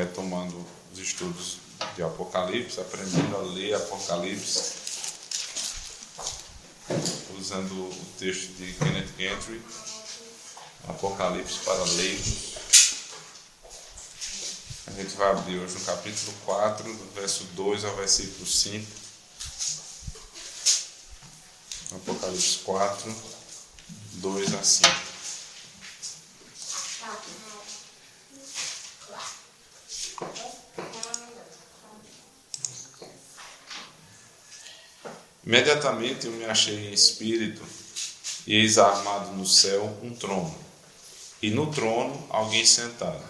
retomando os estudos de Apocalipse, aprendendo a ler Apocalipse, usando o texto de Kenneth Gentry, Apocalipse para leigos. A gente vai abrir hoje no capítulo 4, do verso 2 ao versículo 5. Apocalipse 4, 2 a 5. Imediatamente eu me achei em espírito, e eis armado no céu um trono, e no trono alguém sentado.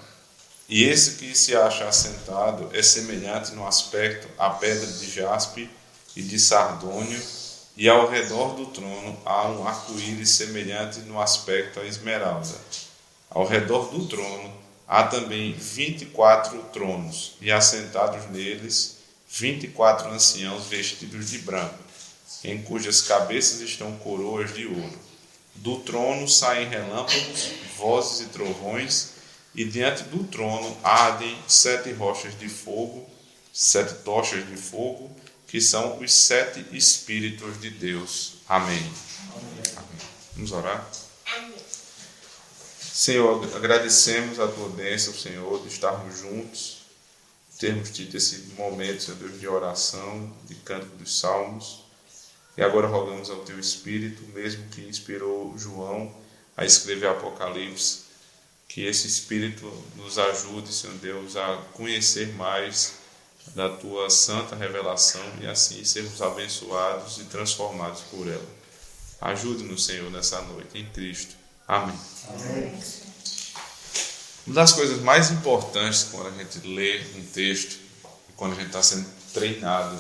E esse que se acha assentado é semelhante no aspecto à pedra de jaspe e de sardônio, e ao redor do trono há um arco-íris semelhante no aspecto à esmeralda. Ao redor do trono há também 24 tronos, e assentados neles 24 anciãos vestidos de branco, em cujas cabeças estão coroas de ouro. Do trono saem relâmpagos, vozes e trovões, e diante do trono ardem 7 rochas de fogo, 7 tochas de fogo, que são os 7 Espíritos de Deus. Amém. Amém. Vamos orar? Amém. Senhor, agradecemos a tua bênção, Senhor, de estarmos juntos, termos tido esse momento, Senhor Deus, de oração, de canto dos salmos. E agora rogamos ao teu Espírito, mesmo que inspirou João a escrever Apocalipse, que esse Espírito nos ajude, Senhor Deus, a conhecer mais da tua santa revelação e assim sermos abençoados e transformados por ela. Ajude-nos, Senhor, nessa noite, em Cristo. Amém. Amém. Uma das coisas mais importantes quando a gente lê um texto, quando a gente está sendo treinado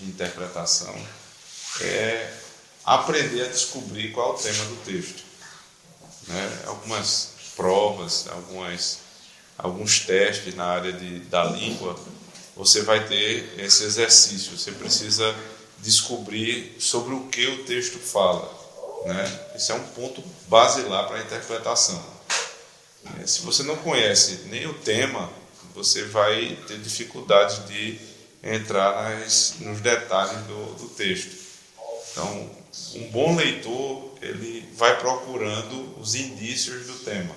em interpretação, é aprender a descobrir qual é o tema do texto. Algumas provas, alguns testes na área da língua, você vai ter esse exercício. Você precisa descobrir sobre o que o texto fala. Esse é um ponto basilar para a interpretação. Se você não conhece nem o tema, você vai ter dificuldade de entrar nos detalhes do texto. Então, um bom leitor, ele vai procurando os indícios do tema.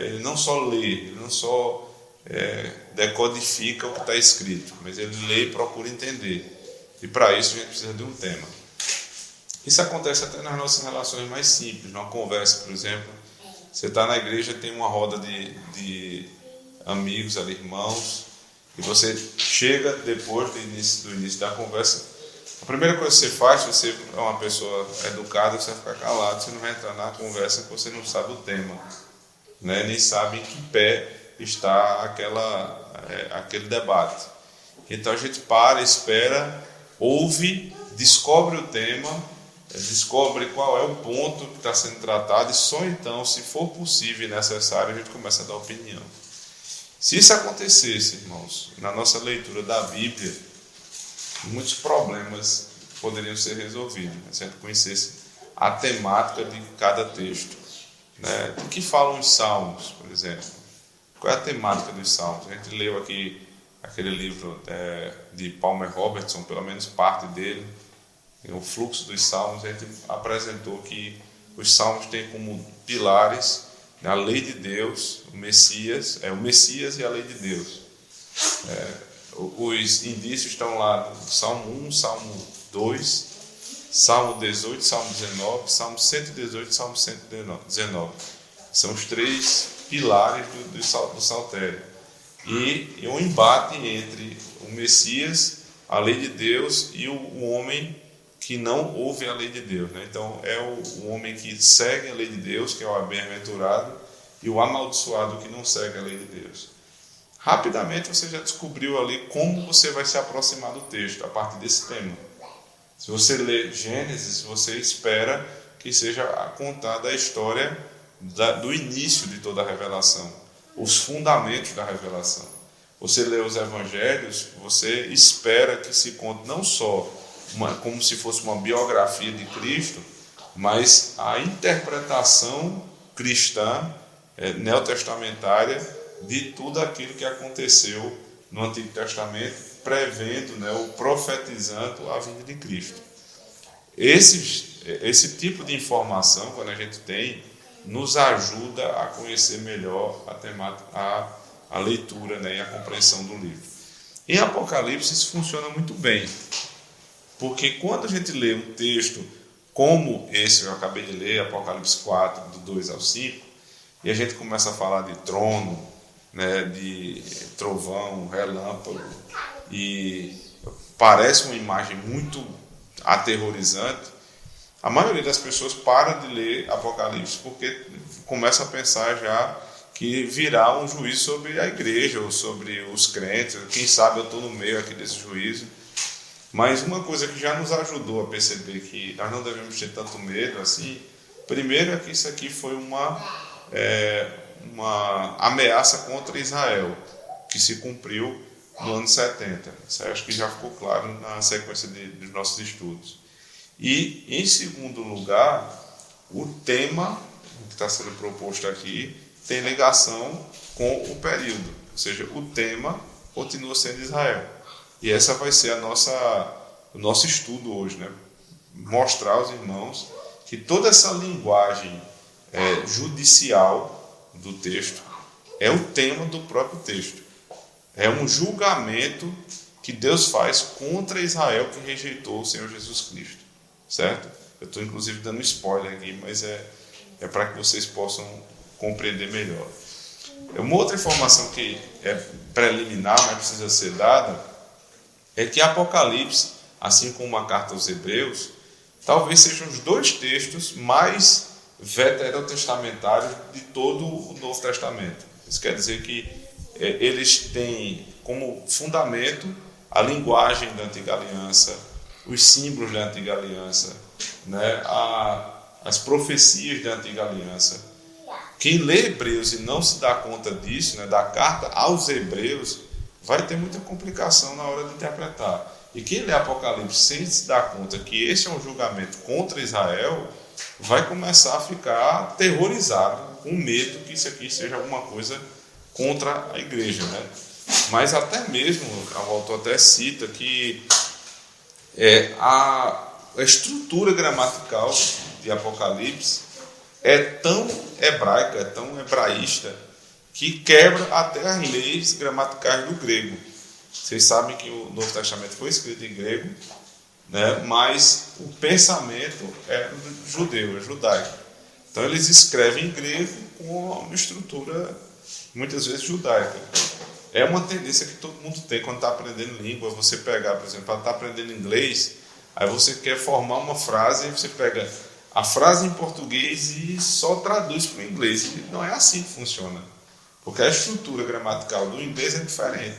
Ele não só lê, ele não só decodifica o que está escrito, mas ele lê e procura entender. E para isso a gente precisa de um tema. Isso acontece até nas nossas relações mais simples. Numa conversa, por exemplo, você está na igreja, tem uma roda de amigos, ali, irmãos, e você chega depois do início da conversa. A primeira coisa que você faz, se você é uma pessoa educada, você vai ficar calado, você não vai entrar na conversa porque você não sabe o tema, nem sabe em que pé está aquele debate. Então a gente para, espera, ouve, descobre o tema, descobre qual é o ponto que está sendo tratado e só então, se for possível e necessário, a gente começa a dar opinião. Se isso acontecesse, irmãos, na nossa leitura da Bíblia, muitos problemas poderiam ser resolvidos, se a gente conhecesse a temática de cada texto. Do que falam os Salmos, por exemplo? Qual é a temática dos Salmos? A gente leu aqui aquele livro de Palmer Robertson, pelo menos parte dele, o Fluxo dos Salmos. A gente apresentou que os Salmos têm como pilares a lei de Deus, o Messias e a lei de Deus. Os indícios estão lá no Salmo 1, Salmo 2, Salmo 18, Salmo 19, Salmo 118 e Salmo 119. São os 3 pilares do Saltério. E um embate entre o Messias, a lei de Deus, e o homem que não ouve a lei de Deus. Então, é o homem que segue a lei de Deus, que é o bem-aventurado, e o amaldiçoado que não segue a lei de Deus. Rapidamente você já descobriu ali como você vai se aproximar do texto a partir desse tema. Se você lê Gênesis, você espera que seja contada a história do início de toda a revelação, os fundamentos da revelação. Você lê os evangelhos, você espera que se conte não só como se fosse uma biografia de Cristo, mas a interpretação cristã, neotestamentária, de tudo aquilo que aconteceu no Antigo Testamento, prevendo, né, ou profetizando a vinda de Cristo. Esse tipo de informação, quando a gente tem, nos ajuda a conhecer melhor a temática, a leitura, né, e a compreensão do livro. Em Apocalipse isso funciona muito bem, porque quando a gente lê um texto como esse que eu acabei de ler, Apocalipse 4, do 2 ao 5, e a gente começa a falar de trono, né, de trovão, relâmpago, e parece uma imagem muito aterrorizante, a maioria das pessoas para de ler Apocalipse porque começa a pensar já que virá um juízo sobre a igreja ou sobre os crentes. Quem sabe eu estou no meio aqui desse juízo. Mas uma coisa que já nos ajudou a perceber que nós não devemos ter tanto medo assim, primeiro é que isso aqui foi uma ameaça contra Israel, que se cumpriu no ano 70. Isso acho que já ficou claro na sequência dos nossos estudos. E, em segundo lugar, o tema que está sendo proposto aqui tem ligação com o período, ou seja, o tema continua sendo Israel. E essa vai ser o nosso estudo hoje, né? Mostrar aos irmãos que toda essa linguagem judicial do texto é o tema do próprio texto. É um julgamento que Deus faz contra Israel que rejeitou o Senhor Jesus Cristo. Certo? Eu estou inclusive dando spoiler aqui, mas é para que vocês possam compreender melhor. Uma outra informação que é preliminar, mas precisa ser dada, é que Apocalipse, assim como a carta aos Hebreus, talvez sejam os dois textos mais veterotestamentários de todo o Novo Testamento. Isso quer dizer que eles têm como fundamento a linguagem da Antiga Aliança, os símbolos da Antiga Aliança, né, as profecias da Antiga Aliança. Quem lê Hebreus e não se dá conta disso, né, da carta aos Hebreus, vai ter muita complicação na hora de interpretar. E quem lê Apocalipse sem se dar conta que esse é um julgamento contra Israel, vai começar a ficar aterrorizado, com medo que isso aqui seja alguma coisa contra a igreja, né? Mas até mesmo, o autor até cita que a estrutura gramatical de Apocalipse é tão hebraica, é tão hebraísta, que quebra até as leis gramaticais do grego. Vocês sabem que o Novo Testamento foi escrito em grego, né? Mas o pensamento é judeu, é judaico. Então eles escrevem em grego com uma estrutura muitas vezes judaica. É uma tendência que todo mundo tem quando está aprendendo língua. Você pegar, por exemplo, para estar aprendendo inglês, aí você quer formar uma frase, aí você pega a frase em português e só traduz para o inglês. E não é assim que funciona, porque a estrutura gramatical do inglês é diferente.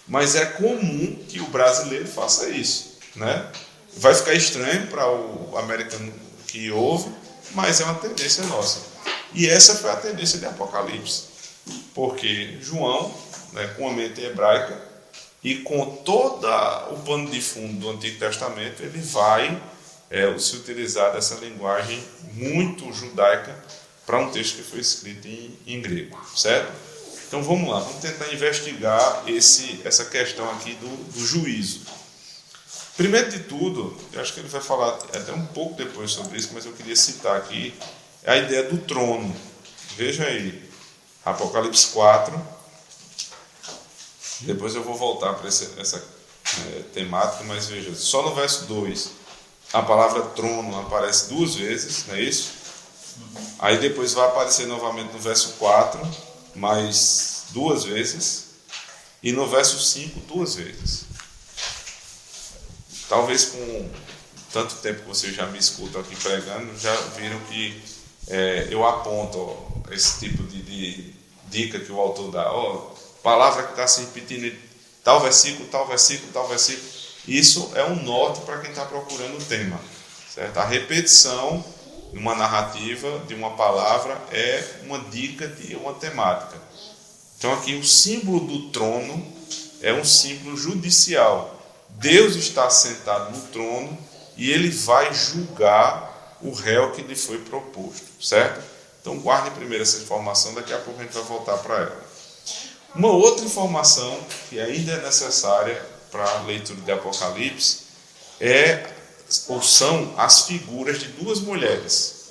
Mas é comum que o brasileiro faça isso, né? Vai ficar estranho para o americano que ouve, mas é uma tendência nossa. E essa foi a tendência de Apocalipse, porque João, né, com a mente hebraica e com todo o pano de fundo do Antigo Testamento, ele vai se utilizar dessa linguagem muito judaica para um texto que foi escrito em grego, certo? Então vamos lá, vamos tentar investigar essa questão aqui do juízo. Primeiro de tudo, eu acho que ele vai falar até um pouco depois sobre isso, mas eu queria citar aqui a ideia do trono. Veja aí, Apocalipse 4. Depois eu vou voltar para essa temática, mas veja, só no verso 2 a palavra trono aparece 2 vezes, não é isso? Aí depois vai aparecer novamente no verso 4, mais 2 vezes, e no verso 5, 2 vezes. Talvez com tanto tempo que vocês já me escutam aqui pregando, já viram que eu aponto esse tipo de dica que o autor dá. Palavra que está se repetindo, tal versículo, tal versículo, tal versículo. Isso é um norte para quem está procurando o tema, certo? A repetição de uma narrativa, de uma palavra, é uma dica de uma temática. Então aqui o símbolo do trono é um símbolo judicial. Deus está sentado no trono e ele vai julgar o réu que lhe foi proposto, certo? Então guardem primeiro essa informação, daqui a pouco a gente vai voltar para ela. Uma outra informação que ainda é necessária para a leitura de Apocalipse ou são as figuras de duas mulheres.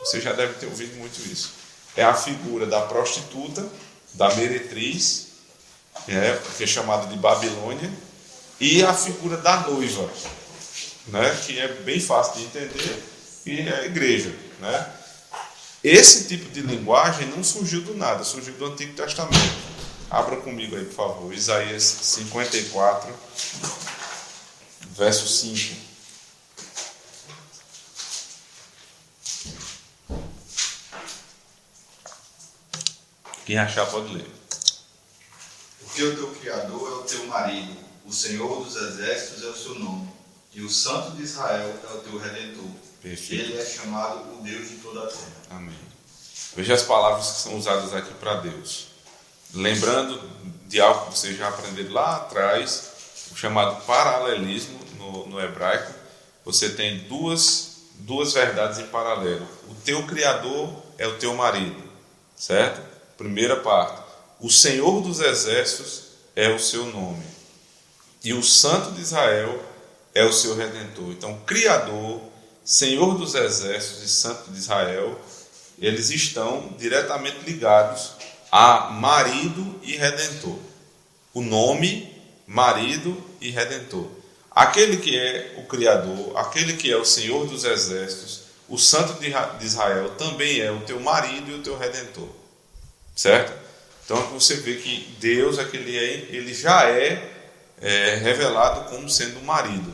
Você já deve ter ouvido muito isso. É a figura da prostituta, da meretriz, que é chamada de Babilônia, e a figura da noiva, que é bem fácil de entender, e é a igreja. Esse tipo de linguagem não surgiu do nada, surgiu do Antigo Testamento. Abra comigo aí, por favor, Isaías 54, verso 5. Quem achar pode ler. Porque o teu Criador é o teu marido, o Senhor dos Exércitos é o seu nome, e o Santo de Israel é o teu Redentor. Perfeito. Ele é chamado o Deus de toda a terra. Amém. Veja as palavras que são usadas aqui para Deus. Lembrando de algo que vocês já aprenderam lá atrás, o chamado paralelismo no hebraico. Você tem duas verdades em paralelo. O teu Criador é o teu marido, certo? Primeira parte. O Senhor dos Exércitos é o seu nome. E o Santo de Israel é o seu Redentor. Então, Criador, Senhor dos Exércitos e Santo de Israel, eles estão diretamente ligados a marido e redentor. O nome, marido e redentor. Aquele que é o Criador, aquele que é o Senhor dos Exércitos, o Santo de Israel também é o teu marido e o teu redentor. Certo? Então você vê que Deus, ele já é revelado como sendo o marido.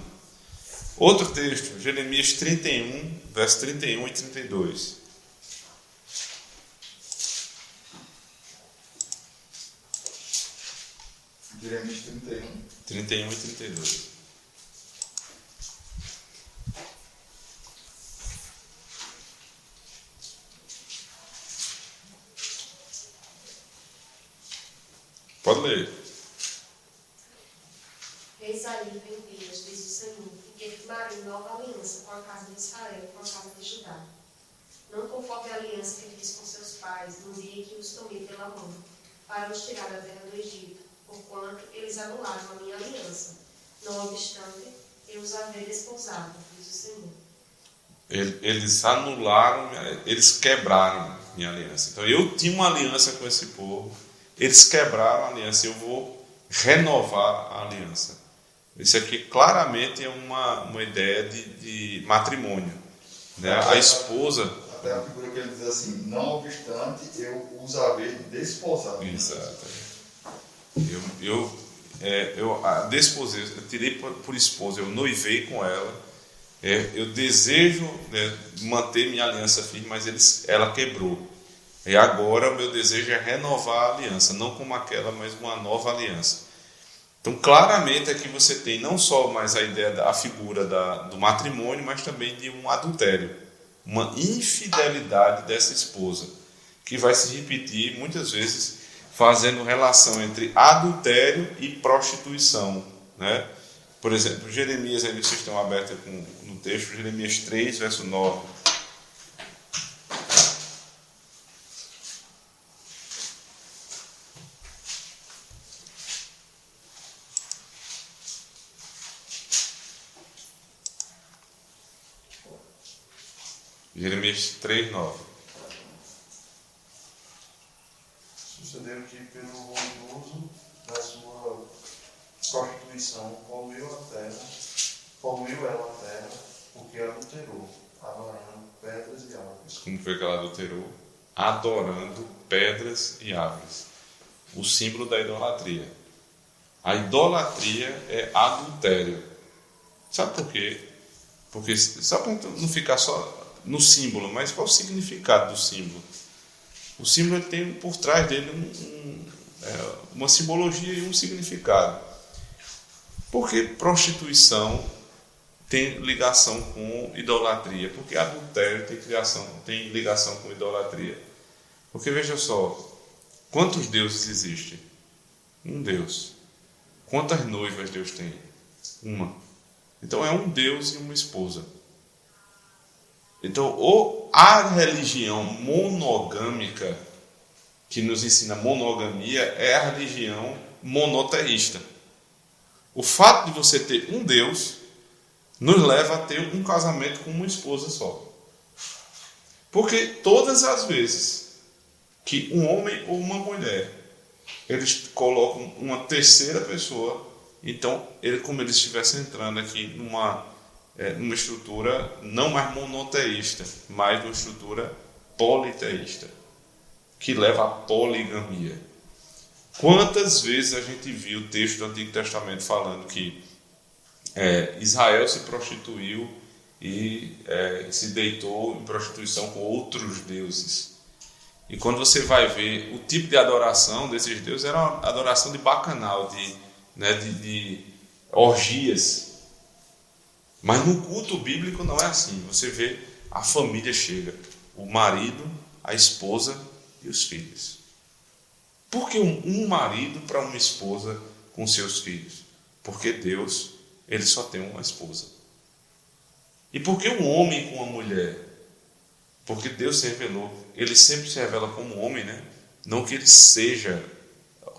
Outro texto, Jeremias 31, verso 31 e 32. Jeremias 31 e 32. Pode ler. Eis aí vem dias, diz o Senhor, em que firmarei nova aliança com a casa de Israel e com a casa de Judá. Não conforme a aliança que fiz com seus pais, no dia em que os tomei pela mão, para os tirar da terra do Egito, porquanto eles anularam a minha aliança. Não obstante, eu os havia desposado, diz o Senhor. Eles anularam, eles quebraram minha aliança. Então eu tinha uma aliança com esse povo, eles quebraram a aliança, eu vou renovar a aliança. Isso aqui claramente é uma ideia de matrimônio. A esposa... Até a figura que ele diz assim, não obstante, eu os havia desposado. Exato. Eu desposei, eu tirei por esposa, eu noivei com ela, eu desejo manter minha aliança firme, mas ela quebrou. E agora o meu desejo é renovar a aliança, não como aquela, mas uma nova aliança. Então, claramente aqui você tem não só mais a ideia a figura do matrimônio, mas também de um adultério, uma infidelidade dessa esposa, que vai se repetir muitas vezes fazendo relação entre adultério e prostituição. Por exemplo, Jeremias, aí vocês estão abertos no texto, Jeremias 3, verso 9. Jeremias 3, 9. Sucedeu que pelo ruidoso da sua prostituição poluiu ela a terra, porque adulterou, adorando pedras e árvores. Como foi que ela adulterou? Adorando pedras e árvores. O símbolo da idolatria. A idolatria é adultério. Sabe por quê? Porque, só para não ficar só no símbolo, mas qual o significado do símbolo? O símbolo tem por trás dele uma simbologia e um significado. Porque prostituição tem ligação com idolatria? Porque adultério tem ligação com idolatria? Porque veja só, quantos deuses existem? Um Deus. Quantas noivas Deus tem? Uma. Então é um Deus e uma esposa. Então, ou a religião monogâmica que nos ensina monogamia é a religião monoteísta. O fato de você ter um Deus nos leva a ter um casamento com uma esposa só. Porque todas as vezes que um homem ou uma mulher eles colocam uma terceira pessoa, então como eles estivessem entrando aqui numa estrutura não mais monoteísta, mas uma estrutura politeísta, que leva à poligamia. Quantas vezes a gente viu o texto do Antigo Testamento falando que Israel se prostituiu e se deitou em prostituição com outros deuses. E quando você vai ver o tipo de adoração desses deuses, era uma adoração de bacanal, de orgias. Mas no culto bíblico não é assim. Você vê a família chega, o marido, a esposa e os filhos. Por que um marido para uma esposa com seus filhos? Porque Deus, ele só tem uma esposa. E por que um homem com uma mulher? Porque Deus se revelou, ele sempre se revela como homem, né? Não que ele seja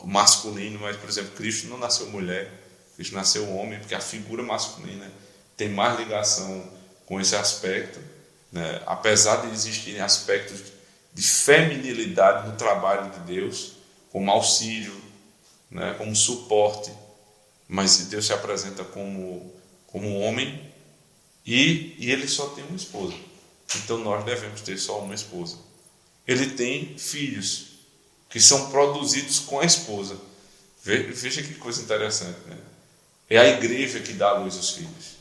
masculino, mas, por exemplo, Cristo não nasceu mulher, Cristo nasceu homem, porque a figura masculina tem mais ligação com esse aspecto, né? Apesar de existirem aspectos de feminilidade no trabalho de Deus, como auxílio, né? Como suporte, mas Deus se apresenta como homem e ele só tem uma esposa. Então nós devemos ter só uma esposa. Ele tem filhos que são produzidos com a esposa. Veja que coisa interessante, né? É a igreja que dá à luz os filhos.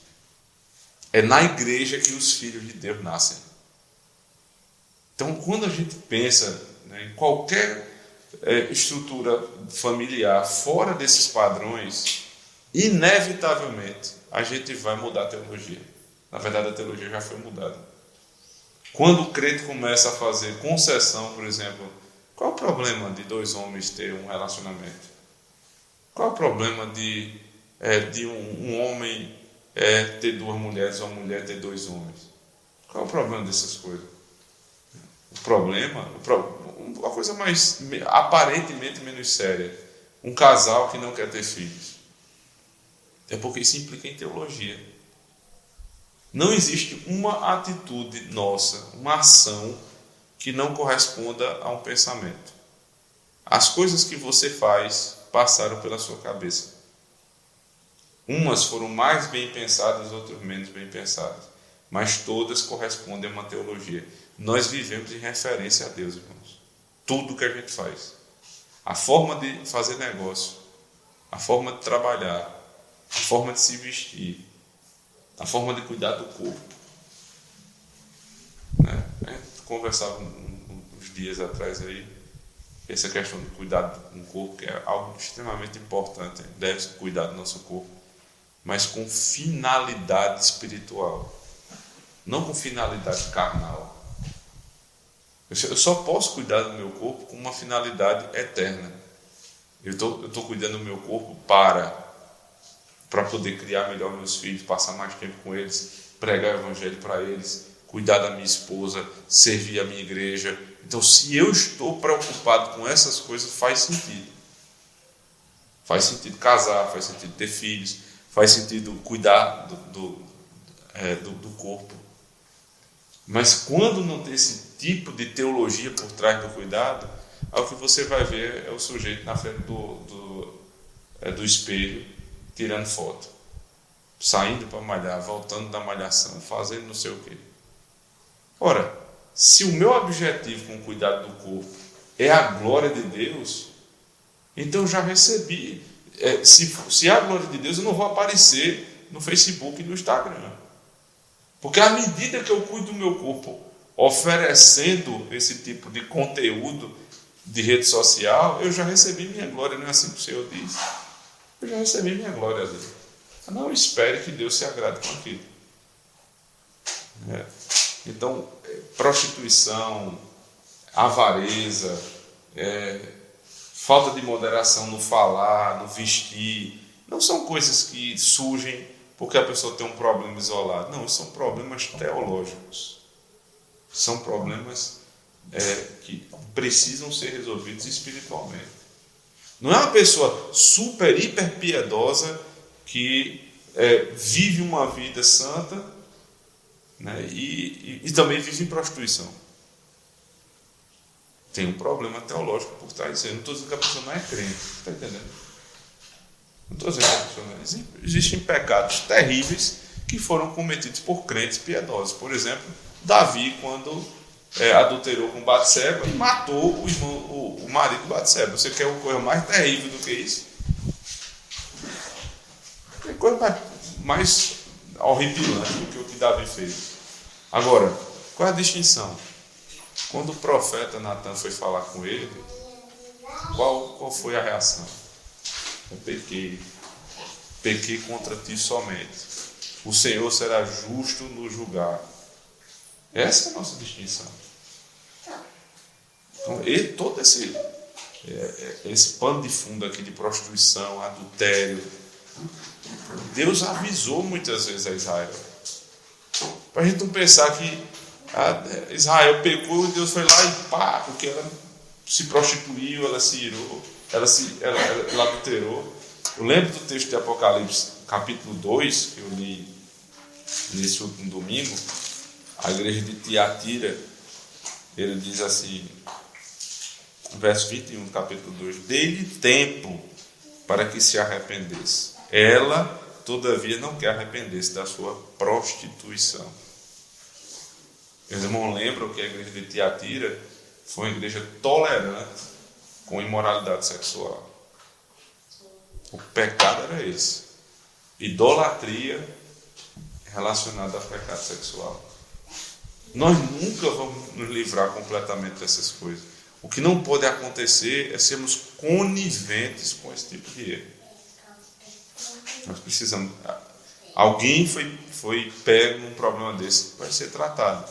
É na igreja que os filhos de Deus nascem. Então, quando a gente pensa, né, em qualquer estrutura familiar fora desses padrões, inevitavelmente a gente vai mudar a teologia. Na verdade, a teologia já foi mudada. Quando o crente começa a fazer concessão, por exemplo, qual é o problema de dois homens ter um relacionamento? Qual é o problema de um homem ter duas mulheres ou uma mulher ter dois homens? Qual é o problema dessas coisas? O problema, a coisa mais aparentemente menos séria, um casal que não quer ter filhos. É porque isso implica em teologia. Não existe uma atitude nossa, uma ação que não corresponda a um pensamento. As coisas que você faz passaram pela sua cabeça. Umas foram mais bem pensadas, outras menos bem pensadas. Mas todas correspondem a uma teologia. Nós vivemos em referência a Deus, irmãos. Tudo que a gente faz. A forma de fazer negócio, a forma de trabalhar, a forma de se vestir, a forma de cuidar do corpo. Né? A gente conversava uns dias atrás aí, essa questão de cuidar do corpo, que é algo extremamente importante. Deve-se cuidar do nosso corpo, mas com finalidade espiritual, não com finalidade carnal. Eu só posso cuidar do meu corpo com uma finalidade eterna. Eu estou cuidando do meu corpo para poder criar melhor meus filhos, passar mais tempo com eles, pregar o evangelho para eles, cuidar da minha esposa, servir a minha igreja. Então, se eu estou preocupado com essas coisas, faz sentido. Faz sentido casar, faz sentido ter filhos, faz sentido cuidar do corpo. Mas quando não tem esse tipo de teologia por trás do cuidado, o que você vai ver é o sujeito na frente do espelho, tirando foto, saindo para malhar, voltando da malhação, fazendo não sei o quê. Ora, se o meu objetivo com o cuidado do corpo é a glória de Deus, então eu já recebi. Se é a glória de Deus, eu não vou aparecer no Facebook e no Instagram. Porque à medida que eu cuido do meu corpo, oferecendo esse tipo de conteúdo de rede social, eu já recebi minha glória, não é assim que o Senhor diz? Eu já recebi minha glória ali. Não espere que Deus se agrade com aquilo. Então, prostituição, avareza, falta de moderação no falar, no vestir, não são coisas que surgem porque a pessoa tem um problema isolado. Não, são problemas teológicos. São problemas que precisam ser resolvidos espiritualmente. Não é uma pessoa super, hiper piedosa que vive uma vida santa, né, e também vive em prostituição. Tem um problema teológico por trás disso. Eu não estou dizendo que a pessoa não é crente. Está entendendo? Não estou dizendo que a pessoa não é. Existem pecados terríveis que foram cometidos por crentes piedosos. Por exemplo, Davi, quando adulterou com Batseba e matou o marido de Batseba. Você quer uma coisa mais terrível do que isso? Tem coisa mais horripilante do que o que Davi fez. Agora, qual é a distinção? Quando o profeta Natan foi falar com ele, qual foi a reação? Eu pequei contra ti somente. O Senhor será justo no julgar. Essa é a nossa distinção. Então, todo esse pano de fundo aqui de prostituição, adultério, Deus avisou muitas vezes a Israel. Para a gente não pensar que Israel pecou e Deus foi lá e pá, porque ela se prostituiu, ela se irou, ela adulterou. Eu lembro do texto de Apocalipse, capítulo 2, que eu li nesse último domingo, a igreja de Tiatira, ele diz assim, verso 21 do capítulo 2, dei-lhe tempo para que se arrependesse. Ela, todavia, não quer arrepender-se da sua prostituição. Meus irmãos lembram que a igreja de Tiatira foi uma igreja tolerante com imoralidade sexual. O pecado era esse. Idolatria relacionada ao pecado sexual. Nós nunca vamos nos livrar completamente dessas coisas. O que não pode acontecer é sermos coniventes com esse tipo de erro. Nós precisamos. Alguém foi pego num problema desse, vai ser tratado.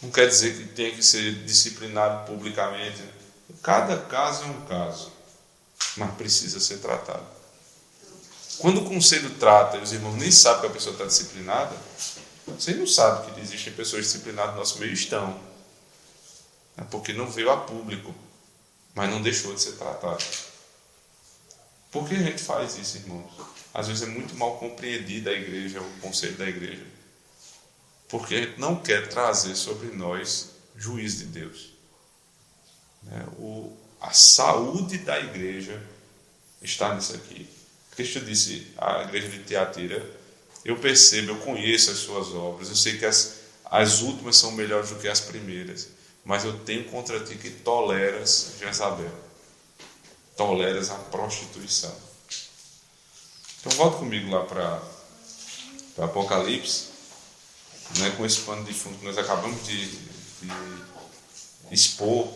Não quer dizer que tenha que ser disciplinado publicamente. Cada caso é um caso, mas precisa ser tratado. Quando o conselho trata e os irmãos nem sabem que a pessoa está disciplinada, vocês não sabem que existem pessoas disciplinadas no nosso meio, estão. É porque não veio a público, mas não deixou de ser tratado. Por que a gente faz isso, irmãos? Às vezes é muito mal compreendido a igreja, o conselho da igreja. Porque a gente não quer trazer sobre nós juízo de Deus. A saúde da igreja está nisso aqui. Cristo disse à igreja de Tiatira, eu percebo, eu conheço as suas obras, eu sei que as últimas são melhores do que as primeiras, mas eu tenho contra ti que toleras Jezabel, toleras a prostituição. Então volta comigo lá para Apocalipse, né, com esse pano de fundo que nós acabamos de expor.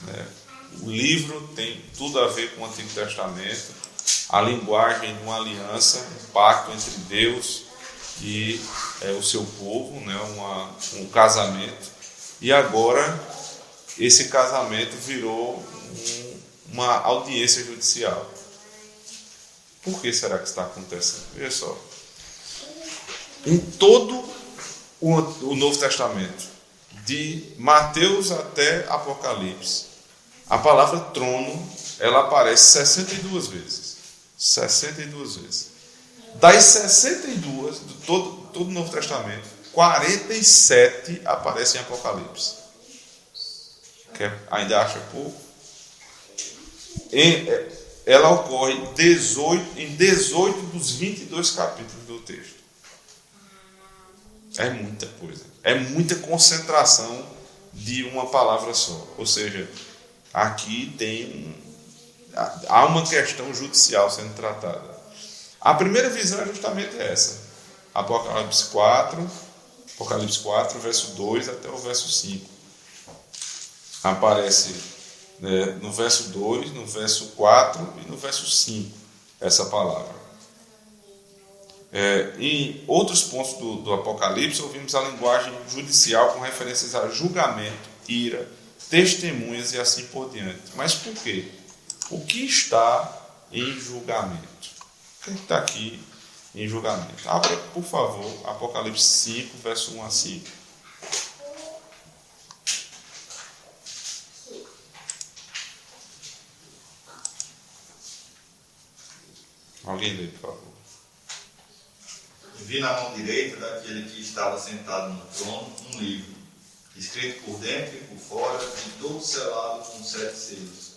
Né? O livro tem tudo a ver com o Antigo Testamento, a linguagem de uma aliança, um pacto entre Deus e o seu povo, né? Um casamento. E agora esse casamento virou uma audiência judicial. Por que será que está acontecendo? Veja só. Em todo o Novo Testamento, de Mateus até Apocalipse, a palavra trono, ela aparece 62 vezes. 62 vezes. Das 62, de todo o Novo Testamento, 47 aparecem em Apocalipse. Que ainda acha pouco? Ela ocorre em 18 dos 22 capítulos do texto. É muita coisa. É muita concentração de uma palavra só. Ou seja, aqui há uma questão judicial sendo tratada. A primeira visão é justamente essa. Apocalipse 4, verso 2 até o verso 5. Aparece no verso 2, no verso 4 e no verso 5 essa palavra. Em outros pontos do Apocalipse, ouvimos a linguagem judicial com referências a julgamento, ira, testemunhas e assim por diante. Mas por quê? O que está em julgamento? O que está aqui em julgamento? Abra, por favor, Apocalipse 5, verso 1 a 5. Alguém lê, por favor. Vi na mão direita daquele que estava sentado no trono um livro, escrito por dentro e por fora, e todo selado com 7 selos.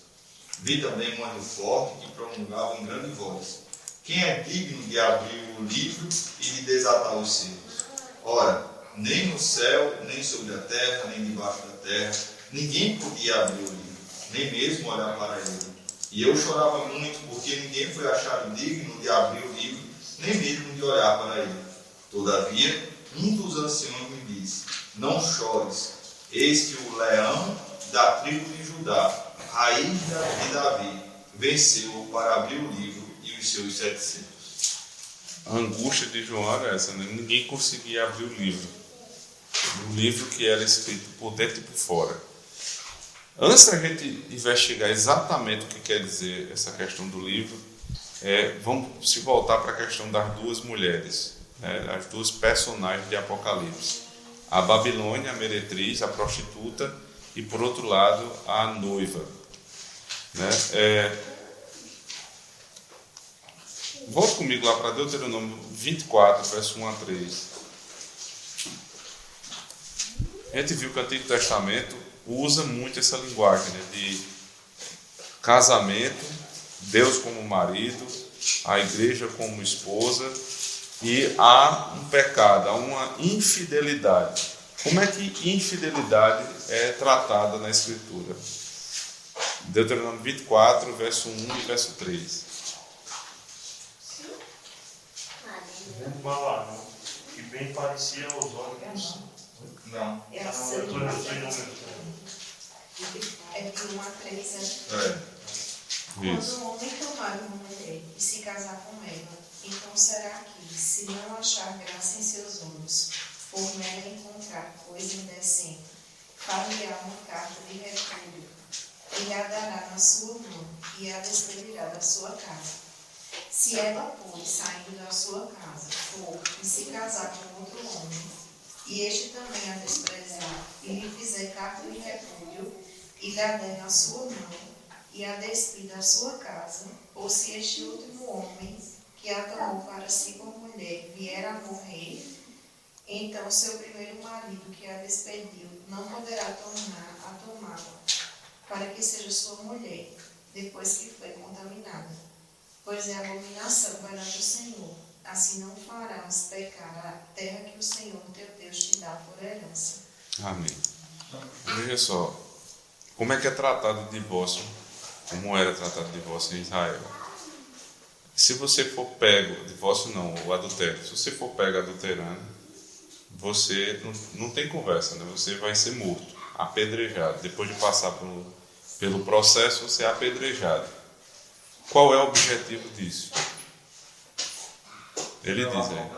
Vi também um anjo forte que promulgava em grande voz: quem é digno de abrir o livro e de desatar os selos? Ora, nem no céu, nem sobre a terra, nem debaixo da terra, ninguém podia abrir o livro, nem mesmo olhar para ele. E eu chorava muito, porque ninguém foi achado digno de abrir o livro, nem mesmo de olhar para ele. Todavia, um dos anciãos me disse: não chores, eis que o leão da tribo de Judá, raiz de Davi, venceu para abrir o livro e os seus 7 selos. A angústia de João era essa, né? Ninguém conseguia abrir o livro. Um livro que era escrito por dentro e por fora. Antes da gente investigar exatamente o que quer dizer essa questão do livro, vamos se voltar para a questão das duas mulheres, né? As duas personagens de Apocalipse. A Babilônia, a meretriz, a prostituta, e por outro lado, a noiva. Né? Volte comigo lá para Deuteronômio 24, verso 1 a 3. A gente viu que o Antigo Testamento usa muito essa linguagem, né, de casamento, Deus como marido, a igreja como esposa, e há um pecado, há uma infidelidade. Como é que infidelidade é tratada na Escritura? Deuteronômio 24, verso 1 e verso 3. Vendo Balaão, que bem parecia aos olhos. Não. É Eu assim. estou em número. É de 1 a 3, né? Isso. Quando o homem tomar uma mulher e se casar com ela, então será que, se não achar graça em seus olhos, por nela encontrar coisa indecente, far-lhe-á uma carta de repúdio, ele a dará na sua mão e a despedirá da sua casa. Se ela, pois, saindo da sua casa, for e se casar com outro homem, e este também a desprezar, e lhe fizer carta de repúdio, e lhe der na sua mão, e a despir da sua casa, ou se este último homem, que a tomou para si como mulher, vier a morrer, então seu primeiro marido, que a despediu, não poderá tornar a tomá-la, para que seja sua mulher, depois que foi contaminada. Pois é abominação perante o Senhor. Assim não farás pecar a terra que o Senhor teu Deus te dá por herança. Amém. Veja só, como é que é tratado o divórcio, como era tratado o divórcio em Israel. Se você for pego, divórcio não, o adultério, se você for pego adulterando, você não tem conversa, né? Você vai ser morto, apedrejado. Depois de passar pelo processo, você é apedrejado. Qual é o objetivo disso? Ele diz aí,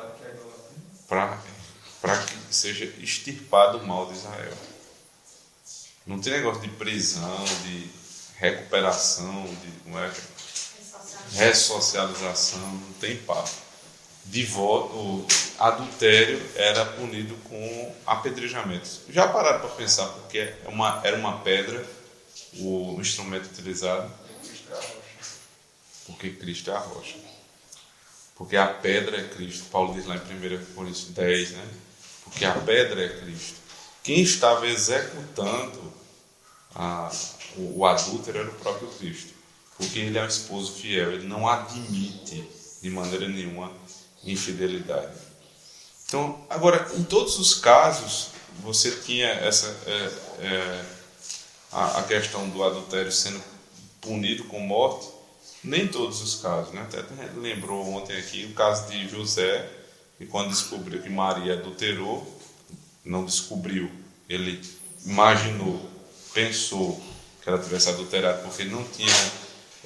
para que seja extirpado o mal de Israel. Não tem negócio de prisão, de recuperação, de ressocialização, não tem papo. O adultério era punido com apedrejamento. Já pararam para pensar porque era uma pedra o instrumento utilizado? Porque Cristo é a rocha. Porque a pedra é Cristo. Paulo diz lá em 1 Coríntios 10, né? Porque a pedra é Cristo. Quem estava executando o adúltero era o próprio Cristo. Porque ele é um esposo fiel. Ele não admite de maneira nenhuma infidelidade. Então, agora, em todos os casos, você tinha a questão do adultério sendo punido com morte. Nem todos os casos, né? Até lembrou ontem aqui o caso de José, que quando descobriu que Maria adulterou, não descobriu, ele imaginou, pensou que ela tivesse adulterado porque não tinha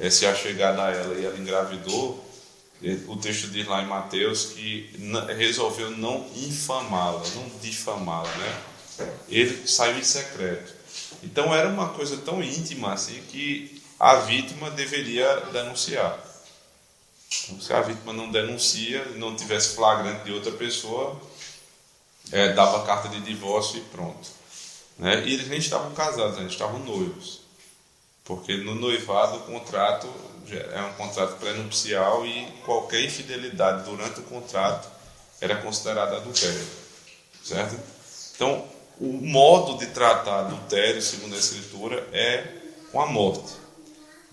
se achegado a ela e ela engravidou. O texto diz lá em Mateus que resolveu não infamá-la, não difamá-la, né? Ele saiu em secreto. Então era uma coisa tão íntima assim que a vítima deveria denunciar. Então, se a vítima não denuncia, não tivesse flagrante de outra pessoa, dava carta de divórcio e pronto. Né? E eles nem estavam casados, eles estavam noivos. Porque no noivado o contrato é um contrato pré-nupcial e qualquer infidelidade durante o contrato era considerada adultério, certo? Então, o modo de tratar adultério, segundo a Escritura, é com a morte.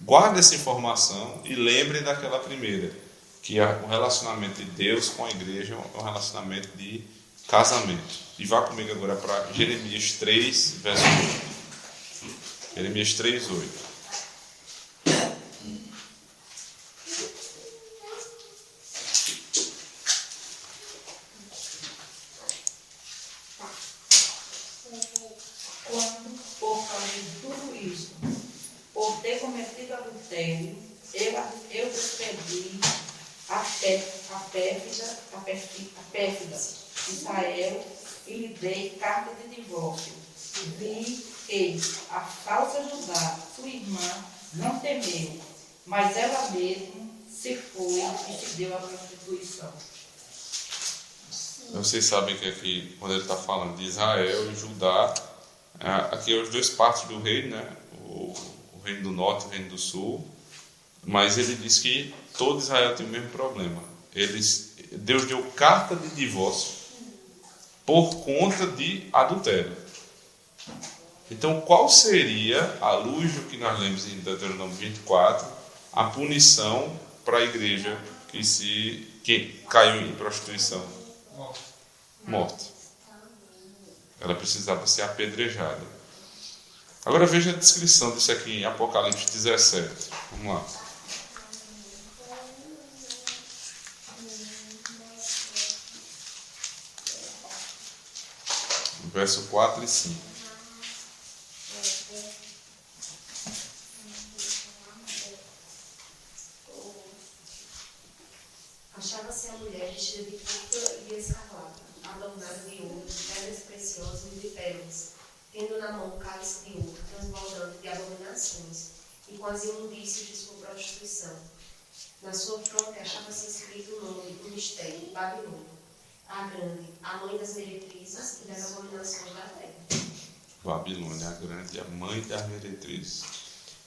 Guarde essa informação e lembre daquela primeira, que o relacionamento de Deus com a igreja é um relacionamento de casamento. E vá comigo agora para Jeremias 3, verso 8. Jeremias 3, 8. Quando, por causa de tudo isso, por ter cometido adultério, eu despedi a pérfida Israel e lhe dei carta de divórcio. Vi, eis, a falsa Judá, sua irmã, não temeu, mas ela mesma se foi e se deu à prostituição. Vocês sabem que aqui, quando ele está falando de Israel e Judá, aqui é as duas partes do reino, né? O reino do norte e o reino do sul. Mas ele diz que todo Israel tem o mesmo problema. Deus deu carta de divórcio por conta de adultério. Então, qual seria, à luz do que nós lemos em Deuteronômio 24, a punição para a igreja que caiu em prostituição? Morte. Ela precisava ser apedrejada. Agora veja a descrição disso aqui em Apocalipse 17. Vamos lá. Verso 4 e 5. Achava-se a mulher vestida de púrpura e de escarlata, adornada de ouro, de pedras preciosas e de pérolas, tendo na mão um cálice de ouro, transbordante de abominações, e com as imundícias de sua prostituição. Na sua fronte achava-se escrito o nome do mistério, Babilônia, a grande, a mãe das meretrizes e das abominações da terra. Babilônia, a grande, a mãe das meretrizes.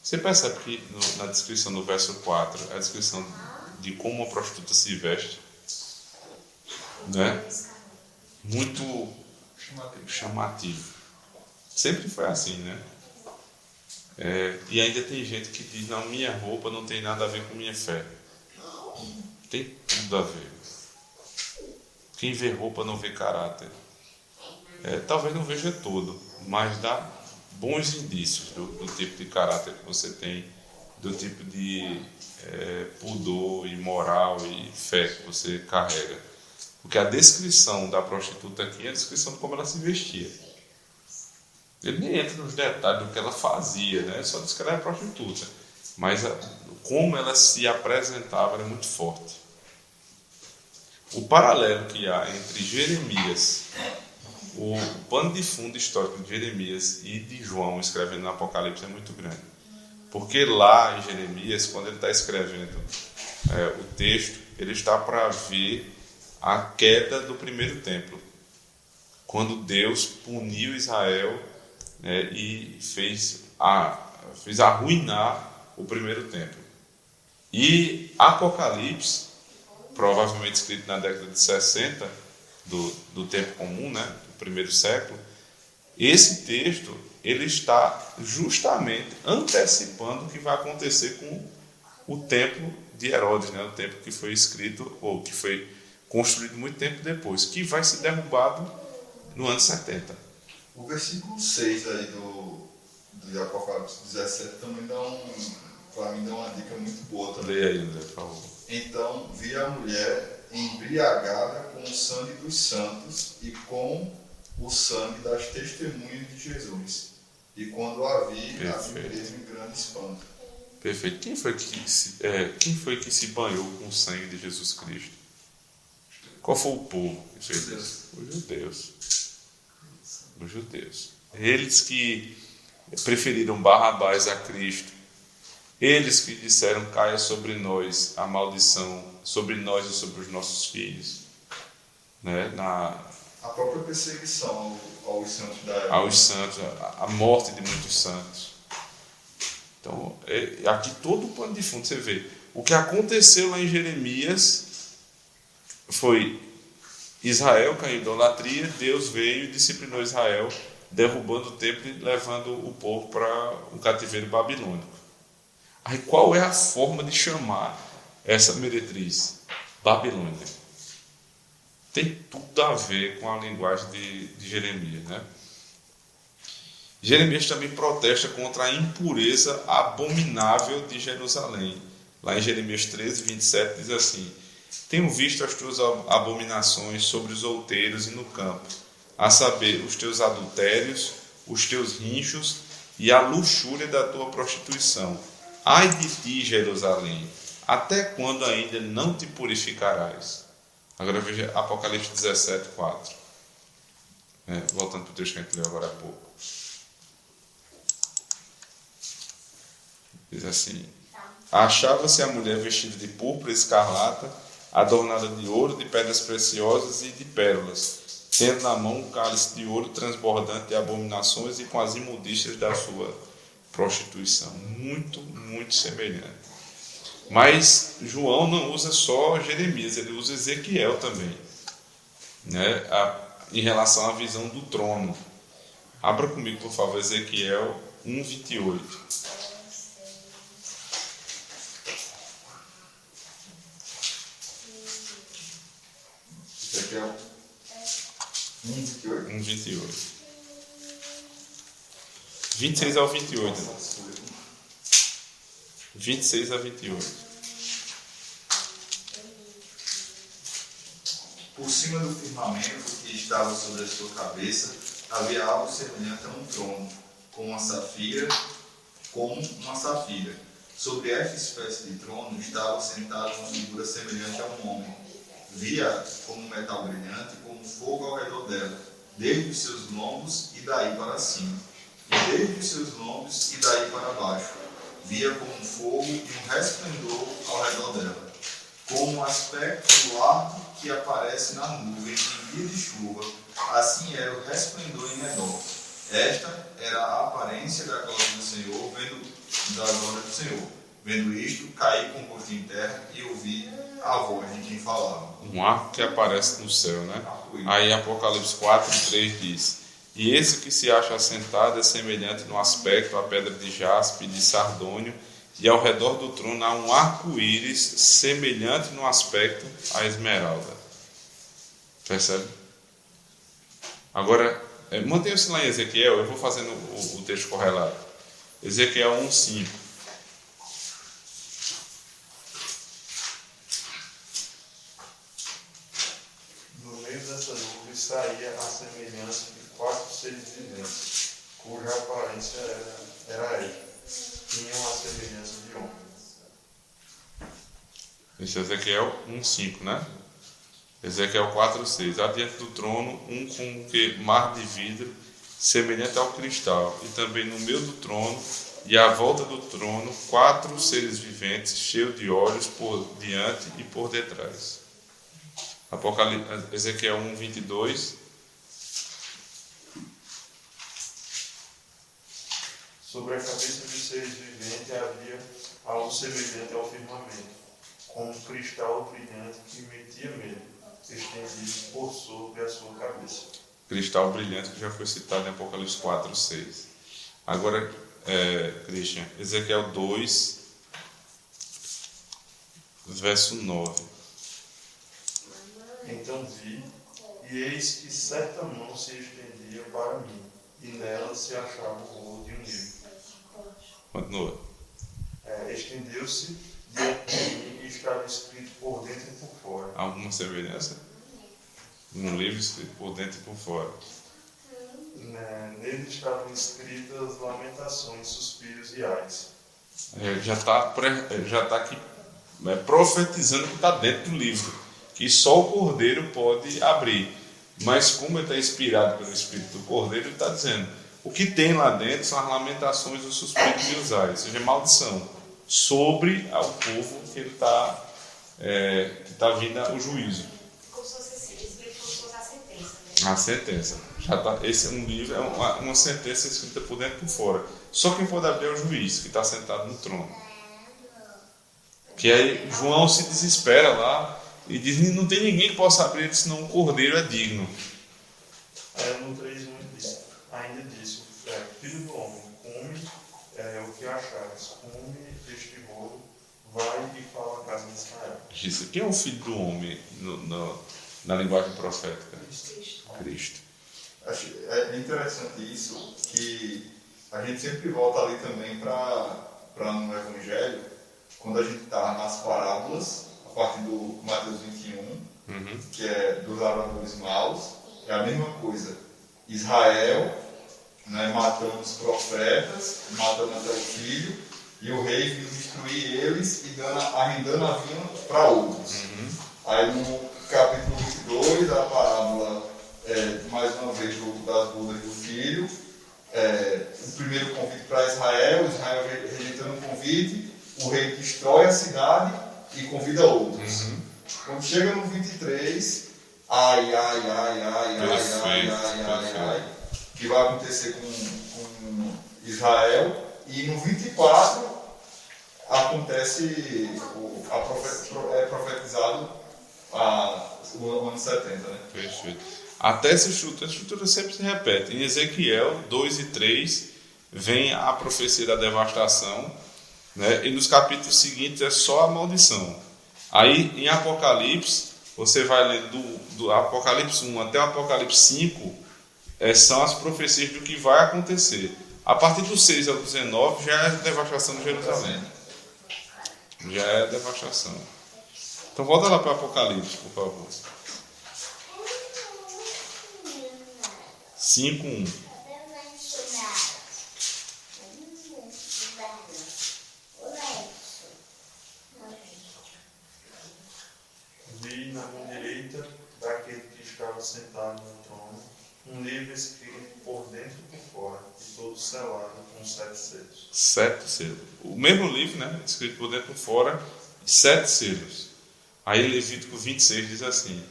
Você percebe que na descrição do verso 4, a descrição de como uma prostituta se veste, né? Muito chamativo. Sempre foi assim, né? E ainda tem gente que diz, não, minha roupa não tem nada a ver com minha fé. Tem tudo a ver. Quem vê roupa não vê caráter. Talvez não veja todo, mas dá bons indícios do tipo de caráter que você tem, do tipo de pudor e moral e fé que você carrega. Porque a descrição da prostituta aqui é a descrição de como ela se vestia. Ele nem entra nos detalhes do que ela fazia, né? Só diz que ela é prostituta. Mas como ela se apresentava era muito forte. O paralelo que há entre Jeremias, o pano de fundo histórico de Jeremias e de João escrevendo no Apocalipse é muito grande. Porque lá em Jeremias, quando ele está escrevendo o texto, ele está para ver a queda do primeiro templo. Quando Deus puniu Israel e fez arruinar o primeiro templo. E Apocalipse, provavelmente escrito na década de 60 do tempo comum, né, do primeiro século, esse texto ele está justamente antecipando o que vai acontecer com o templo de Herodes, né, o templo que foi escrito ou que foi construído muito tempo depois, que vai ser derrubado no ano 70. O versículo 6 aí do Apocalipse 17 também para mim dá uma dica muito boa também. Leia aí, André, por favor. Então vi a mulher embriagada com o sangue dos santos e com o sangue das testemunhas de Jesus. E quando a vi mesmo em grande espanto. Perfeito. Quem foi que se banhou com o sangue de Jesus Cristo? Qual foi o povo que fez isso? Os judeus. Os judeus. Eles que preferiram Barrabás a Cristo. Eles que disseram, caia sobre nós a maldição, sobre nós e sobre os nossos filhos. Né? A própria perseguição aos santos da época. Aos santos, a morte de muitos santos. Então, aqui todo o pano de fundo, você vê. O que aconteceu lá em Jeremias foi Israel caiu em idolatria, Deus veio e disciplinou Israel, derrubando o templo e levando o povo para o cativeiro babilônico. Aí qual é a forma de chamar essa meretriz? Babilônia. Tem tudo a ver com a linguagem de Jeremias, né? Jeremias também protesta contra a impureza abominável de Jerusalém. Lá em Jeremias 13, 27 diz assim: tenho visto as tuas abominações sobre os outeiros e no campo, a saber, os teus adultérios, os teus rinchos e a luxúria da tua prostituição. Ai de ti, Jerusalém, até quando ainda não te purificarás? Agora veja Apocalipse 17, 4. Voltando para o texto que a gente leu agora há pouco. Diz assim: achava-se a mulher vestida de púrpura e escarlata, adornada de ouro, de pedras preciosas e de pérolas, tendo na mão um cálice de ouro transbordante de abominações e com as imundícias da sua prostituição. Muito, muito semelhante. Mas João não usa só Jeremias, ele usa Ezequiel também, né? Em relação à visão do trono. Abra comigo, por favor, Ezequiel 1, 28. Ezequiel 1:28. 1:28. 26 ao 28. 26 a 28. Por cima do firmamento que estava sobre a sua cabeça, havia algo semelhante a um trono, como uma safira. Sobre esta espécie de trono estava sentada uma figura semelhante a um homem. Via como metal brilhante, como fogo ao redor dela, desde os seus lombos e daí para cima, e desde os seus lombos e daí para baixo. Via como um fogo e um resplendor ao redor dela, como um aspecto do arco que aparece na nuvem em dia de chuva, assim era o resplendor em redor. Esta era a aparência da glória do Senhor, Vendo isto, caí com o rosto em terra e ouvi a voz de quem falava. Um arco que aparece no céu, né? Aí Apocalipse 4, 3 diz: e esse que se acha assentado é semelhante no aspecto à pedra de jaspe e de sardônio, e ao redor do trono há um arco-íris semelhante no aspecto à esmeralda. Percebe? Agora, mantenha-se lá em Ezequiel, eu vou fazendo o texto correlato. Ezequiel 1, 5. Saía a semelhança de 4 seres viventes, cuja aparência era esta. Tinham a semelhança de homem. Esse é Ezequiel 1:5, né? Ezequiel 4:6. Adiante do trono, um como que mar de vidro, semelhante ao cristal, e também no meio do trono e à volta do trono, 4 seres viventes, cheios de olhos por diante e por detrás. Ezequiel 1:22. Sobre a cabeça dos seres viventes havia algo semelhante ao firmamento, como um cristal brilhante que metia medo, estendido por sobre a sua cabeça. Cristal brilhante que já foi citado em Apocalipse 4:6. Agora, Christian, Ezequiel 2, verso 9. Então vi, e eis que certa mão se estendia para mim, e nela se achava o rolo de um livro. Continua. Estendeu-se diante de mim e estava escrito por dentro e por fora. Alguma semelhança? Um livro escrito por dentro e por fora. Nele estavam escritas lamentações, suspiros e ais. Já está aqui profetizando que está dentro do livro, que só o Cordeiro pode abrir. Mas como ele está inspirado pelo Espírito do Cordeiro, ele está dizendo, o que tem lá dentro são as lamentações, os suspiros e os ais, ou seja, maldição, sobre o povo que ele está vindo o juízo. Como se fosse assim, eles viram como se fosse a sentença, A sentença. Já tá, esse é um livro, é uma sentença escrita por dentro e por fora. Só quem pode abrir é o juiz, que está sentado no trono. Que aí João se desespera lá e diz: não tem ninguém que possa abrir, senão o cordeiro é digno. Aí no 3:1 ainda disse: filho do homem, come o que achares, come este bolo, vai e fala à casa de Israel. Quem é o filho do homem na linguagem profética? Cristo. É interessante isso, que a gente sempre volta ali também para no Evangelho, quando a gente está nas parábolas, a partir do Mateus 21, que é dos lavradores maus, é a mesma coisa. Israel, né, matando os profetas, matando até o filho, e o rei vindo destruir eles e arrendando a vinha para outros. Aí no capítulo 22, a parábola, mais uma vez, das bodas do filho, o primeiro convite para Israel rejeitando o convite, o rei destrói a cidade e convida outros. Quando chega no 23, ai, que vai acontecer com Israel, e no 24 acontece, é profetizado o ano 70, né? Perfeito. Até essa estrutura sempre se repete. Em Ezequiel 2 e 3 vem a profecia da devastação, né? E nos capítulos seguintes é só a maldição. Aí em Apocalipse, você vai ler do Apocalipse 1 até o Apocalipse 5, são as profecias do que vai acontecer. A partir do 6 ao 19 já é a devastação de Jerusalém. Já é a devastação. Então volta lá para o Apocalipse, por favor. 5:1. Vi na mão direita daquele que estava sentado no trono um livro escrito por dentro e por fora, e todo selado com 7 selos. 7 selos. O mesmo livro, né? Escrito por dentro e por fora, 7 selos. Aí Levítico 26 diz assim: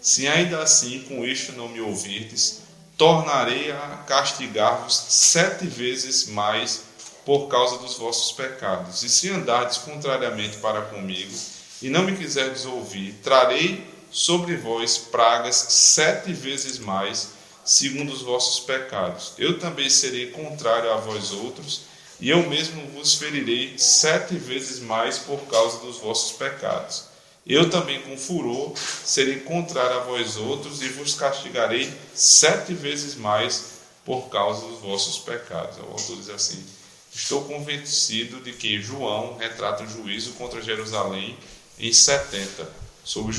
se ainda assim com isto não me ouvirdes, tornarei a castigar-vos 7 vezes mais por causa dos vossos pecados. E se andardes contrariamente para comigo, e não me quiserdes ouvir, trarei sobre vós pragas 7 vezes mais, segundo os vossos pecados. Eu também serei contrário a vós outros, e eu mesmo vos ferirei 7 vezes mais por causa dos vossos pecados. Eu também com furor serei contrário a vós outros, e vos castigarei 7 vezes mais por causa dos vossos pecados. O autor diz assim: estou convencido de que João retrata o juízo contra Jerusalém em 70, sobre o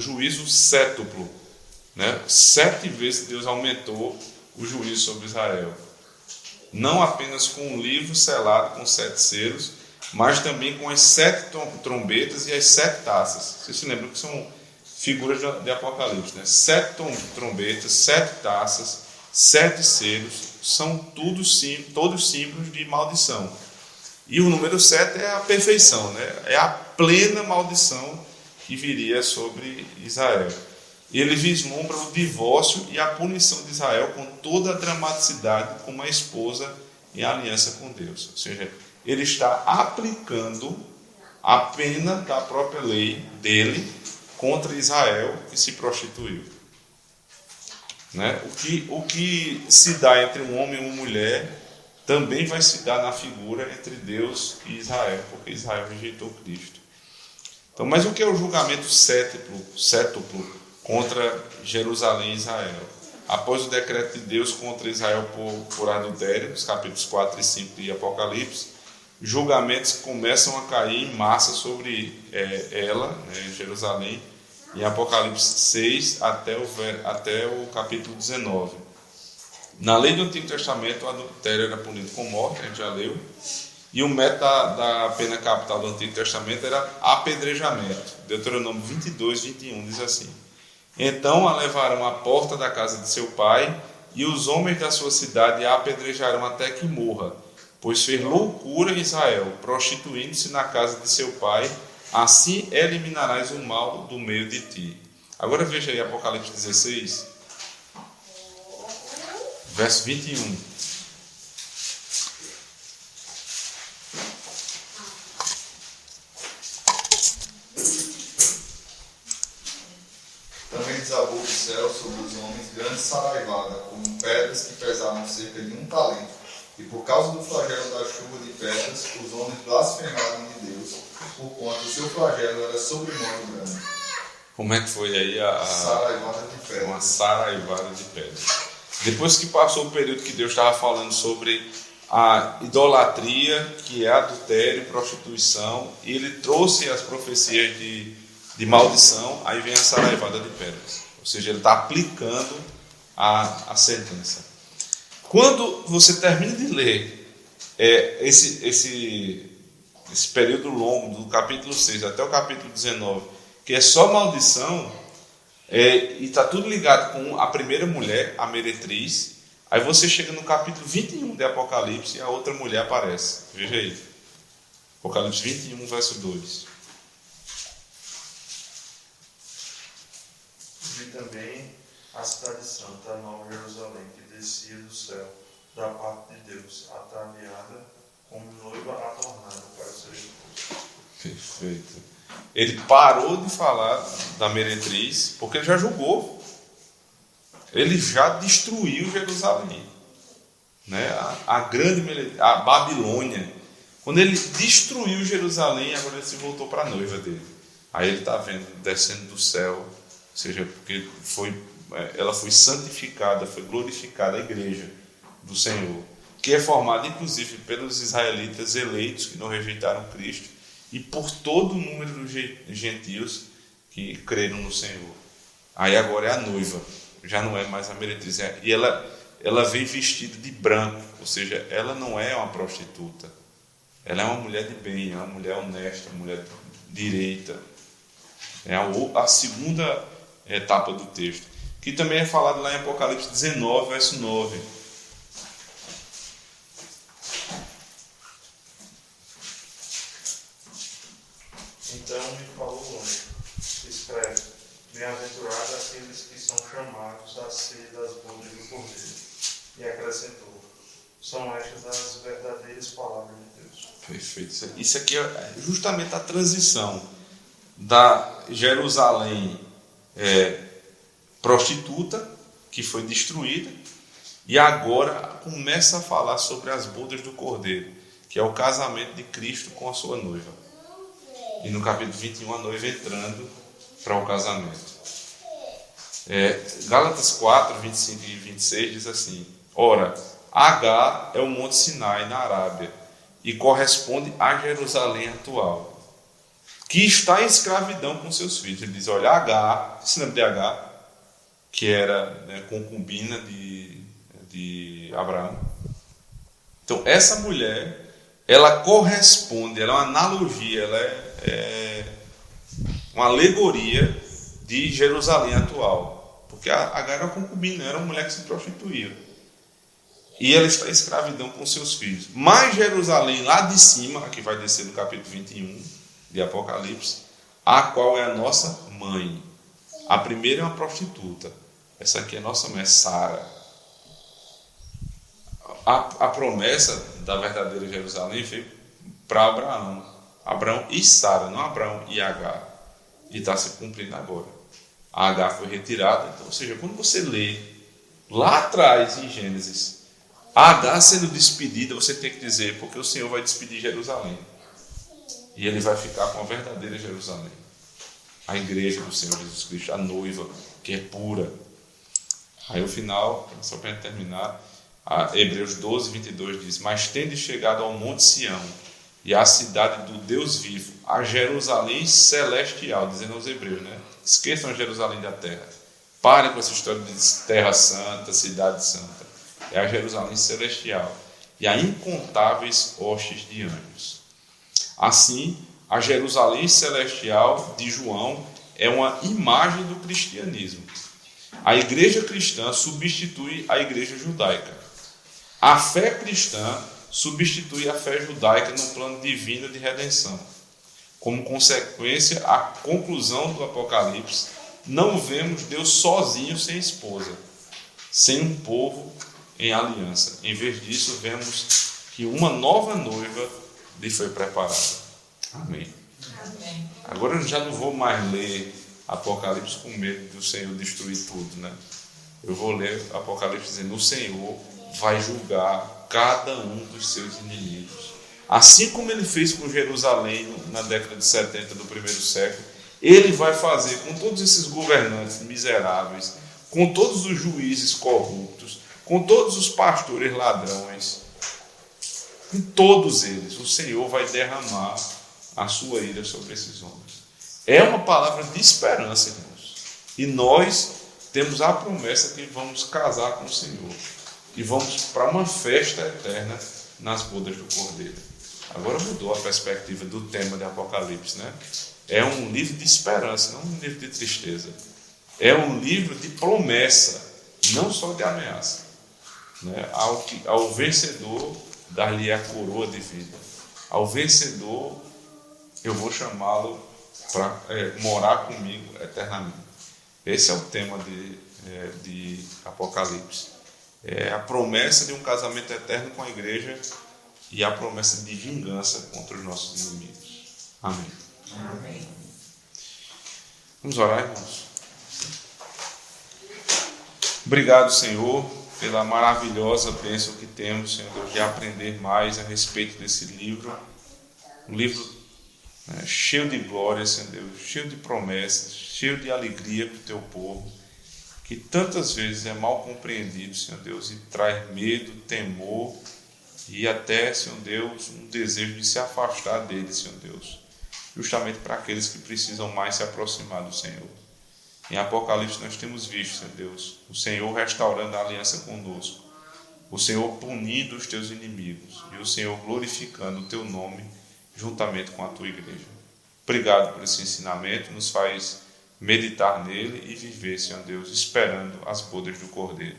juízo sétuplo, né? 7 vezes Deus aumentou o juízo sobre Israel. Não apenas com um livro selado com 7 selos, mas também com as 7 trombetas e as 7 taças. Vocês se lembram que são figuras de Apocalipse, né? 7 trombetas, 7 taças, 7 selos, são todos símbolos de maldição. E o número 7 é a perfeição, né? É a plena maldição que viria sobre Israel. E ele vislumbra o divórcio e a punição de Israel com toda a dramaticidade como a esposa em aliança com Deus. Ou seja, ele está aplicando a pena da própria lei dele contra Israel que se prostituiu. Né? O que se dá entre um homem e uma mulher também vai se dar na figura entre Deus e Israel, porque Israel rejeitou Cristo. Então, mas o que é o julgamento sétuplo contra Jerusalém e Israel? Após o decreto de Deus contra Israel por adultério, nos capítulos 4 e 5 de Apocalipse, julgamentos começam a cair em massa sobre ela, né, Jerusalém, em Apocalipse 6 até o capítulo 19. Na lei do Antigo Testamento, o adultério era punido com morte, a gente já leu, e o método da pena capital do Antigo Testamento era apedrejamento. Deuteronômio 22, 21 diz assim: então a levarão à porta da casa de seu pai, e os homens da sua cidade a apedrejarão até que morra, pois fez loucura em Israel, prostituindo-se na casa de seu pai, assim eliminarás o mal do meio de ti. Agora veja aí Apocalipse 16, verso 21. Também desabou do céu sobre os homens grande saraivada, como pedras que pesavam cerca de 1 talento. E por causa do flagelo da chuva de pedras, os homens blasfemaram de Deus, porquanto o seu flagelo era sobremodo grande. Como é que foi aí Saraivada de pedras. uma saraivada de pedras? Depois que passou o período que Deus estava falando sobre a idolatria, que é adultério, prostituição, e ele trouxe as profecias de maldição, aí vem a saraivada de pedras. Ou seja, ele está aplicando a sentença. Quando você termina de ler esse período longo, do capítulo 6 até o capítulo 19, que é só maldição, e está tudo ligado com a primeira mulher, a meretriz, aí você chega no capítulo 21 de Apocalipse e a outra mulher aparece. Veja aí. Apocalipse 21, verso 2. Vi também a cidade santa, a Nova Jerusalém, que descia do céu, da parte de Deus, ataviada como noiva adornada para o seu esposo. Perfeito. Ele parou de falar da meretriz, porque ele já julgou. Ele já destruiu Jerusalém. Né? A grande meretriz, a Babilônia. Quando ele destruiu Jerusalém, agora ele se voltou para a noiva dele. Aí ele está vendo, descendo do céu, ou seja, porque ela foi santificada, foi glorificada a igreja do Senhor, que é formada inclusive pelos israelitas eleitos que não rejeitaram Cristo e por todo o número dos gentios que creram no Senhor. Aí agora é a noiva, já não é mais a meretriz, e ela vem vestida de branco, ou seja, ela não é uma prostituta, ela é uma mulher de bem, é uma mulher honesta, uma mulher direita. É a segunda etapa do texto, que também é falado lá em Apocalipse 19, verso 9. Então me falou o anjo, escreve, bem-aventurados aqueles que são chamados a ser das bodas do Cordeiro. E acrescentou, são estas as verdadeiras palavras de Deus. Perfeito. Isso aqui é justamente a transição da Jerusalém prostituta, que foi destruída, e agora começa a falar sobre as bodas do Cordeiro, que é o casamento de Cristo com a sua noiva. E no capítulo 21, a noiva entrando para o casamento. Gálatas 4, 25 e 26 diz assim: ora, Agar é o Monte Sinai na Arábia e corresponde a Jerusalém atual, que está em escravidão com seus filhos. Ele diz, olha, Agar, esse nome de Agar, que era concubina de Abraão. Então, essa mulher, ela corresponde, ela é uma analogia, ela é uma alegoria de Jerusalém atual. Porque a Agar era concubina, era uma mulher que se prostituía. E ela está em escravidão com seus filhos. Mas Jerusalém, lá de cima, aqui vai descer no capítulo 21 de Apocalipse, a qual é a nossa mãe. A primeira é uma prostituta. Essa aqui é a nossa mãe, Sara. A promessa da verdadeira Jerusalém veio para Abraão. Abraão e Sara, não Abraão e Agar. E está se cumprindo agora. A Agar foi retirada. Então, ou seja, quando você lê lá atrás em Gênesis, a Agar sendo despedida, você tem que dizer, porque o Senhor vai despedir Jerusalém. E ele vai ficar com a verdadeira Jerusalém. A igreja do Senhor Jesus Cristo, a noiva, que é pura. Aí o final, só para terminar, Hebreus 12, 22 diz, mas tende chegado ao Monte Sião, e à cidade do Deus vivo, a Jerusalém celestial, dizendo aos hebreus, né? Esqueçam a Jerusalém da terra. Parem com essa história de terra santa, cidade santa. É a Jerusalém celestial. E há incontáveis hostes de anjos. Assim, a Jerusalém celestial de João é uma imagem do cristianismo. A igreja cristã substitui a igreja judaica. A fé cristã substitui a fé judaica no plano divino de redenção. Como consequência, a conclusão do Apocalipse, não vemos Deus sozinho sem esposa, sem um povo em aliança. Em vez disso, vemos que uma nova noiva lhe foi preparada. Amém. Amém. Agora eu já não vou mais ler Apocalipse com medo do Senhor destruir tudo, né? Eu vou ler Apocalipse dizendo: o Senhor vai julgar cada um dos seus inimigos. Assim como ele fez com Jerusalém na década de 70 do primeiro século, ele vai fazer com todos esses governantes miseráveis, com todos os juízes corruptos, com todos os pastores ladrões, com todos eles. O Senhor vai derramar a sua ira sobre esses homens. É uma palavra de esperança, irmãos. E nós temos a promessa que vamos casar com o Senhor e vamos para uma festa eterna nas bodas do Cordeiro. Agora mudou a perspectiva do tema de Apocalipse, né? É um livro de esperança, não um livro de tristeza. É um livro de promessa, não só de ameaça, né? Ao vencedor, dar-lhe a coroa de vida. Ao vencedor, eu vou chamá-lo para morar comigo eternamente. Esse é o tema de Apocalipse. É a promessa de um casamento eterno com a igreja e a promessa de vingança contra os nossos inimigos. Amém. Amém. Vamos orar, irmãos. Obrigado, Senhor, pela maravilhosa bênção que temos, Senhor Deus, de aprender mais a respeito desse livro. Um livro cheio de glória, Senhor Deus, cheio de promessas, cheio de alegria para o teu povo, que tantas vezes é mal compreendido, Senhor Deus, e traz medo, temor e até, Senhor Deus, um desejo de se afastar dele, Senhor Deus, justamente para aqueles que precisam mais se aproximar do Senhor. Em Apocalipse nós temos visto, Senhor Deus, o Senhor restaurando a aliança conosco, o Senhor punindo os teus inimigos e o Senhor glorificando o teu nome juntamente com a tua igreja. Obrigado por esse ensinamento, nos faz meditar nele e viver, Senhor Deus, esperando as bodas do Cordeiro.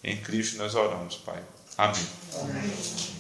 Em Cristo nós oramos, Pai. Amém. Amém.